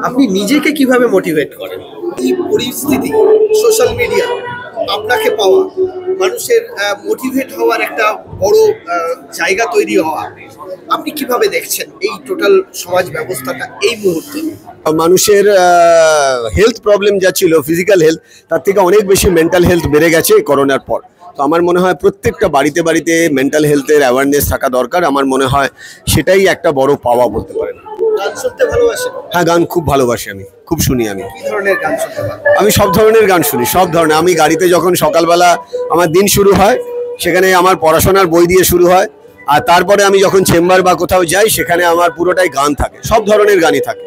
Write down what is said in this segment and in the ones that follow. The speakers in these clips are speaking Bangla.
আপনি নিজেকে কিভাবে মোটিভেট করেন? এই পরিস্থিতি, সোশ্যাল মিডিয়া আপনাকে পাওয়া, মানুষের মোটিভেট হওয়ার একটা বড় জায়গা তৈরি হওয়া, আপনি কিভাবে দেখছেন এই টোটাল সমাজ ব্যবস্থাটা এই মুহূর্তে? মানুষের হেলথ প্রবলেম যা ছিল, ফিজিক্যাল হেলথ, তার থেকে অনেক বেশি মেন্টাল হেলথ বেড়ে গেছে করোনার পর। তো আমার মনে হয় প্রত্যেকটা বাড়িতে বাড়িতে মেন্টাল হেলথের অ্যাওয়ারনেস থাকা দরকার। আমার মনে হয় সেটাই একটা বড় পাওয়া বলতে পারেন। গান শুনতে ভালোবাসেন? হ্যাঁ, গান খুব ভালোবাসি, আমি খুব শুনি। কি ধরনের গান শুনতে ভালো? আমি সব ধরনের গান শুনি, সব ধরনের। আমি গাড়িতে যখন সকালবেলা আমার দিন শুরু হয়, সেখানে আমার পড়াশোনার বই দিয়ে শুরু হয়, আর তারপরে আমি যখন চেম্বার বা কোথাও যাই, সেখানে আমার পুরোটাই গান থাকে, সব ধরনের গানই থাকে।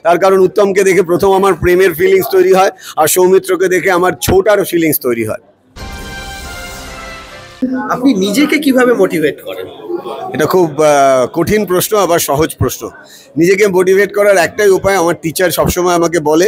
তার কারণ উত্তমকে দেখে প্রথম আমার প্রেমের ফিলিংস তৈরি হয়, আর সৌমিত্রকে দেখে আমার ছোটার ফিলিংস তৈরি হয়। আপনি নিজেকে কিভাবে মোটিভেট করেন? এটা খুব কঠিন প্রশ্ন, আবার সহজ প্রশ্ন। নিজেকে মোটিভেট করার একটাই উপায়, আমার টিচার সবসময় আমাকে বলে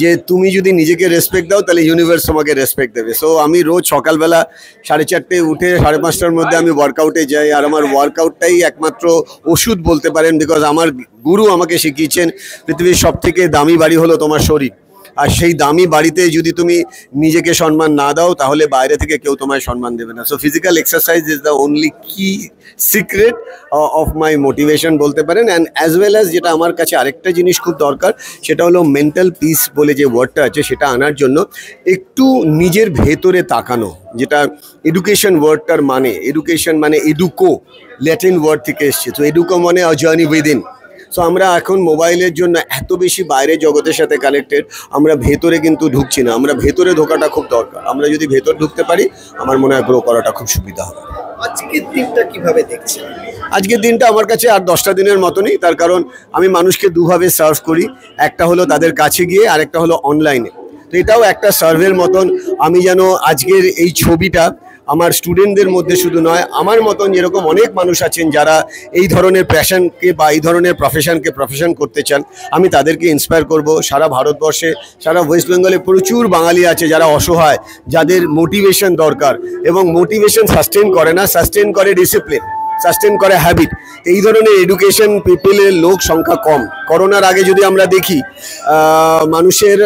যে তুমি যদি নিজেকে রেসপেক্ট দাও তাহলে ইউনিভার্স তোমাকে রেসপেক্ট দেবে। সো আমি রোজ সকালবেলা 4:30 উঠে 5:30টার মধ্যে আমি ওয়ার্কআউটে যাই, আর আমার ওয়ার্কআউটটাই একমাত্র ওষুধ বলতে পারেন। বিকজ আমার গুরু আমাকে শিখিয়েছেন পৃথিবীর সব থেকে দামি বাড়ি হলো তোমার শরীর, আর সেই দামি বাড়িতে যদি তুমি নিজেকে সম্মান না দাও তাহলে বাইরে থেকে কেউ তোমায় সম্মান দেবে না। So physical exercise is the only কি সিক্রেট অফ মাই মোটিভেশন বলতে পারেন। অ্যান্ড অ্যাজ ওয়েল অ্যাজ যেটা আমার কাছে আরেকটা জিনিস খুব দরকার, সেটা হলো মেন্টাল পিস বলে যে ওয়ার্ডটা আছে, সেটা আনার জন্য একটু নিজের ভেতরে তাকানো, যেটা এডুকেশন ওয়ার্ডটার মানে। এডুকেশন মানে এডুকো, ল্যাটিন ওয়ার্ড থেকে এসছে। তো এডুকো মানে আ জার্নি উইদিন। সো আমরা এখন মোবাইলের জন্য এত বেশি বাইরের জগতের সাথে কানেক্টেড, আমরা ভেতরে কিন্তু ঢুকছি না। আমরা ভেতরে ঢোকাটা খুব দরকার। আমরা যদি ভেতর ঢুকতে পারি, আমার মনে হয় গ্রো করাটা খুব সুবিধা হবে। আজকের দিনটা কিভাবে দেখছেন? আজকের দিনটা আমার কাছে আর 10টা দিনের মতনই। তার কারণ আমি মানুষকে দুভাবে সার্ভ করি, একটা হলো তাদের কাছে গিয়ে, আর একটা হলো অনলাইনে। তো এটাও একটা সার্ভের মতন। আমি যেন আজকের এই ছবিটা আমার স্টুডেন্টদের মধ্যে শুধু নয়, আমার মতন যেরকম অনেক মানুষ আছেন যারা এই ধরনের প্যাশনকে বা এই ধরনের প্রফেশন করতে চান, আমি তাদেরকে ইন্সপায়ার করব। সারা ভারতবর্ষে, সারা ওয়েস্ট বেঙ্গলে প্রচুর বাঙালি আছে যারা অসহায়, যাদের মোটিভেশন দরকার, এবং মোটিভেশন সাস্টেন করে না, সাস্টেন করে ডিসিপ্লিন, সাস্টেন করে হ্যাবিট। এই ধরনের এডুকেশন পিপলের লোক সংখ্যা কম। করোনার আগে যদি আমরা দেখি, মানুষের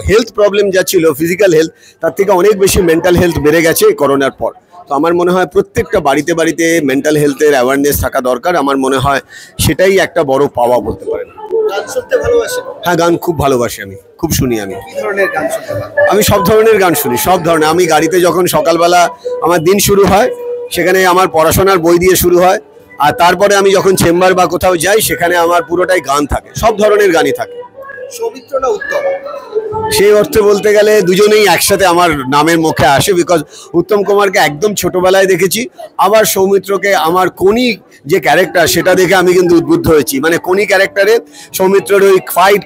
হেলথ প্রবলেম যা ছিল, ফিজিক্যাল হেলথ, তার থেকে অনেক বেশি মেন্টাল হেলথ বেড়ে গেছে করোনার পর। তো আমার মনে হয় প্রত্যেকটা বাড়িতে বাড়িতে মেন্টাল হেলথের অ্যাওয়ারনেস থাকা দরকার। আমার মনে হয় সেটাই একটা বড় পাওয়া বলতে পারেন। গান শুনতে ভালোবাসেন? হ্যাঁ, গান খুব ভালোবাসি, আমি খুব শুনি। কি ধরনের গান শুনতে ভালো? আমি সব ধরনের গান শুনি, সব ধরনের। আমি গাড়িতে যখন সকালবেলা আমার দিন শুরু হয়, সেখানে আমার পড়াশোনার বই দিয়ে শুরু হয়, আর তারপরে আমি যখন চেম্বার বা কোথাও যাই, সেখানে আমার পুরোটাই গান থাকে, সব ধরনের গানই থাকে। সৌমিত্র না উত্তম? সেই অর্থে বলতে গেলে দুজনেই একসাথে আমার নামের মুখে আসে। বিকজ উত্তম কুমারকে একদম ছোটবেলায় দেখেছি, আবার সৌমিত্রকে আমার কোনি যে ক্যারেক্টার, সেটা দেখে আমি কিন্তু উদ্বুদ্ধ হয়েছি। মানে কোনি ক্যারেক্টারে সৌমিত্রের ওই ফাইট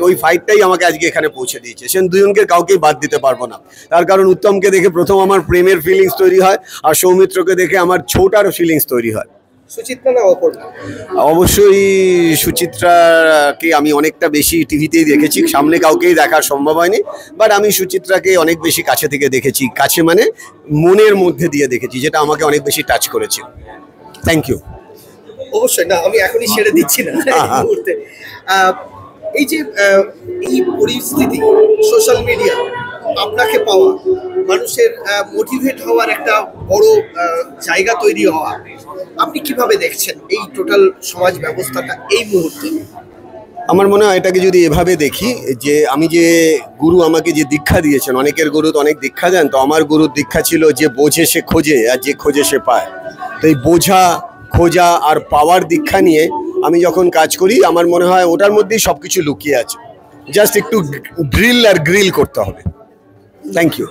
ওই ফাইটটাই আমাকে আজকে এখানে পৌঁছে দিয়েছে। সে দুজনকে কাউকেই বাদ দিতে পারবো না। তার কারণ উত্তমকে দেখে প্রথম আমার প্রেমের ফিলিংস তৈরি হয়, আর সৌমিত্রকে দেখে আমার ছোটার ফিলিংস তৈরি হয়। সুচিত্রা না অপর্ণা? অবশ্যই সুচিত্রাকে আমি অনেকটা বেশি টিভিতেই দেখেছি, সামনে কাউকেই দেখার সম্ভব হয়নি। বাট আমি সুচিত্রাকে অনেক বেশি কাছে থেকে দেখেছি, কাছে মানে মনের মধ্যে দিয়ে দেখেছি, যেটা আমাকে অনেক বেশি টাচ করেছে। Thank you. অবশ্যই না, আমি এখনই ছেড়ে দিচ্ছি না এই মুহূর্তে। এই যে এই পরিস্থিতি, সোশ্যাল মিডিয়া আপনাকে পাওয়া, মানুষের মোটিভেট হওয়ার একটা বড় জায়গা তৈরি হওয়া, আপনি কিভাবে দেখছেন এই টোটাল সমাজ ব্যবস্থাটা এই মুহূর্তে? আমার মনে হয় এটাকে যদি এভাবে দেখি, যে আমি যে গুরু আমাকে যে দীক্ষা দিয়েছেন, অনেকের গুরু তো অনেক দীক্ষা দেন, তো আমার গুরুর দীক্ষা ছিল যে বোঝে সে খোঁজে, আর যে খোঁজে সে পায়। তো এই বোঝা, খোঁজা আর পাওয়ার দীক্ষা নিয়ে আমি যখন কাজ করি, আমার মনে হয় ওটার মধ্যেই সব কিছু লুকিয়ে আছে। জাস্ট একটু ড্রিল আর গ্রিল করতে হবে। Thank you.